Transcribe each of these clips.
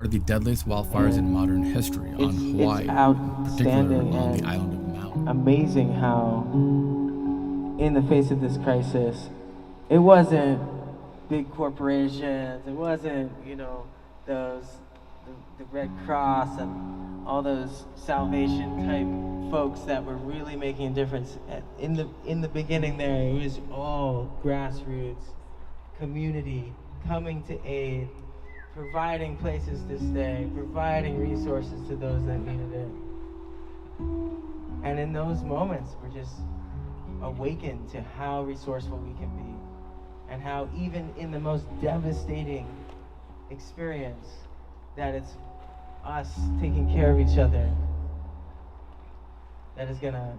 One of the deadliest wildfires in modern history on Hawaii, It's particularly outstanding on the and island of Maui. amazing how, in the face of this crisis, it wasn't big corporations, it wasn't, those, the Red Cross and all those salvation type folks that were really making a difference. In the beginning there, it was all grassroots, community coming to aid, providing places to stay, providing resources to those that needed it. And in those moments, we're just awakened to how resourceful we can be, and how even in the most devastating experience, that it's us taking care of each other that is gonna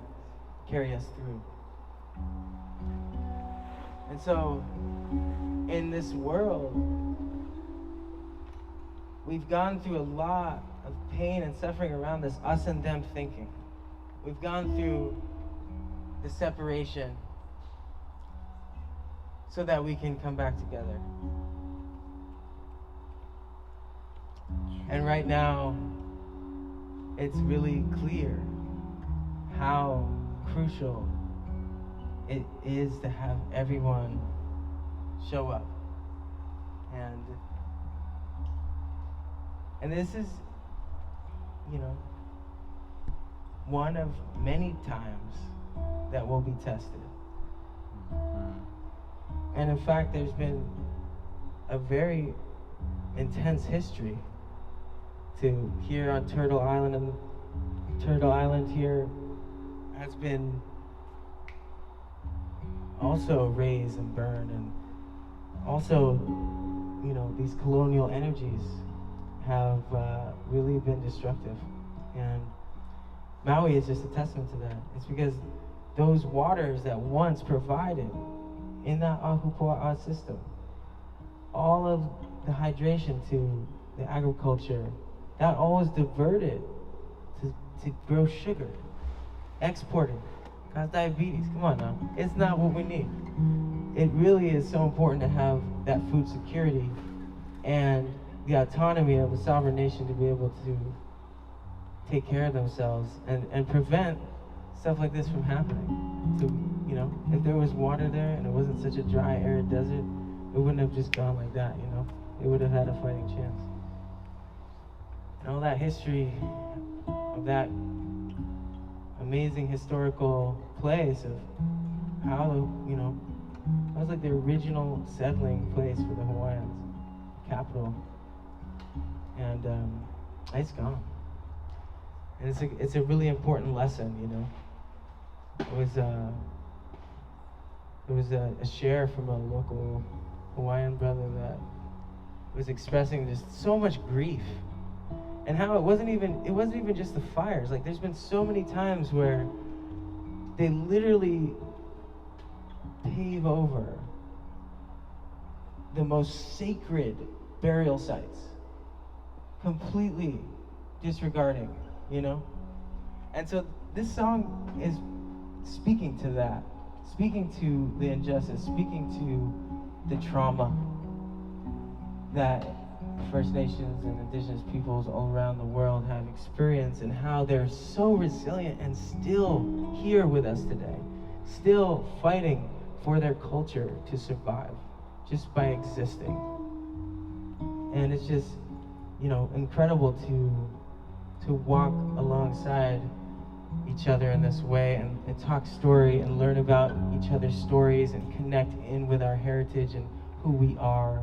carry us through. And so, in this world, we've gone through a lot of pain and suffering around this us and them thinking. We've gone through the separation so that we can come back together. And right now, it's really clear how crucial it is to have everyone show up. And this is, one of many times that will be tested. And in fact, there's been a very intense history to here on Turtle Island, and Turtle Island here has been also razed and burned, and also, these colonial energies have really been destructive. And Maui is just a testament to that. It's because those waters that once provided in that Ahupua'a system, all of the hydration to the agriculture, that all was diverted to grow sugar, exported, cause diabetes. Come on now, it's not what we need. It really is so important to have that food security and the autonomy of a sovereign nation to be able to take care of themselves and prevent stuff like this from happening. So, if there was water there and it wasn't such a dry, arid desert, it wouldn't have just gone like that, It would have had a fighting chance. And all that history of that amazing historical place of how, that was like the original settling place for the Hawaiians, capital. And it's gone. And it's a really important lesson, It was a share from a local Hawaiian brother that was expressing just so much grief, and how it wasn't even just the fires. Like, there's been so many times where they literally pave over the most sacred burial sites, completely disregarding, And so this song is speaking to that, speaking to the injustice, speaking to the trauma that First Nations and Indigenous peoples all around the world have experienced, and how they're so resilient and still here with us today, still fighting for their culture to survive just by existing. And it's just, incredible to walk alongside each other in this way and talk story and learn about each other's stories and connect in with our heritage and who we are.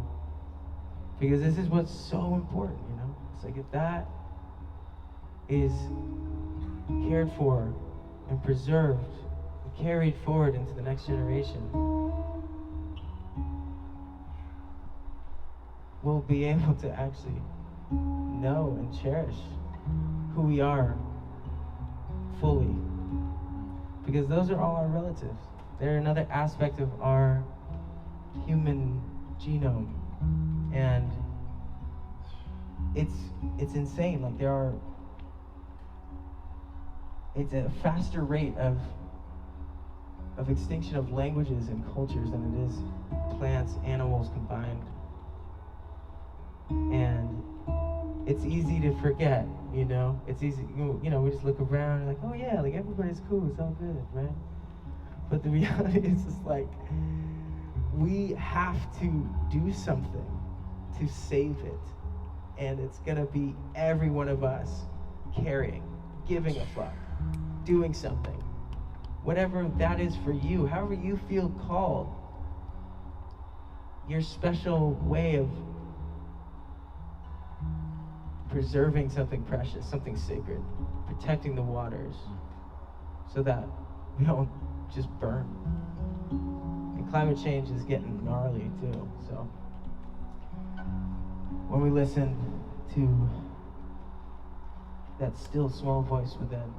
Because this is what's so important, It's like, if that is cared for and preserved and carried forward into the next generation, we'll be able to actually know and cherish who we are fully. Because those are all our relatives. They're another aspect of our human genome. And it's insane. Like, it's a faster rate of extinction of languages and cultures than it is plants, animals combined. And it's easy to forget, you know? It's easy, you know, we just look around and like, oh yeah, like everybody's cool, it's all good, right? But the reality is just like, we have to do something to save it. And it's gonna be every one of us caring, giving a fuck, doing something. Whatever that is for you, however you feel called, your special way of preserving something precious, something sacred, protecting the waters so that we don't just burn. And climate change is getting gnarly too, so when we listen to that still small voice within,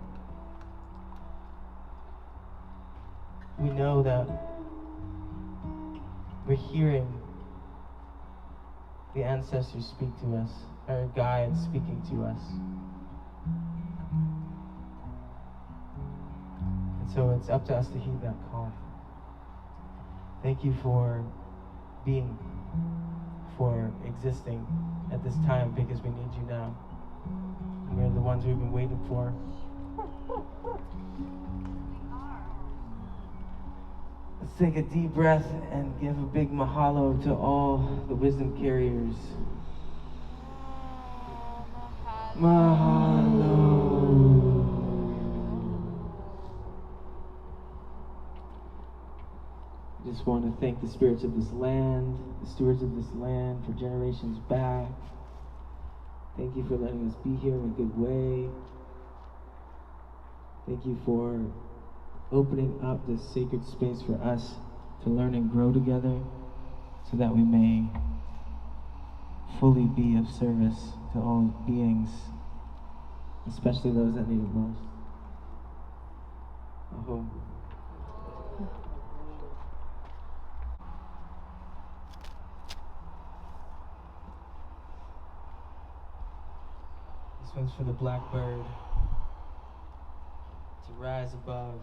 we know that we're hearing the ancestors speak to us, our guides speaking to us. And so it's up to us to heed that call. Thank you for being, for existing at this time, because we need you now. You're the ones we've been waiting for. Let's take a deep breath and give a big mahalo to all the wisdom carriers. Mahalo. I just want to thank the spirits of this land, the stewards of this land for generations back. Thank you for letting us be here in a good way. Thank you for opening up this sacred space for us to learn and grow together so that we may fully be of service to all beings, especially those that need it most. Aho. This one's for the Blackbird to rise above.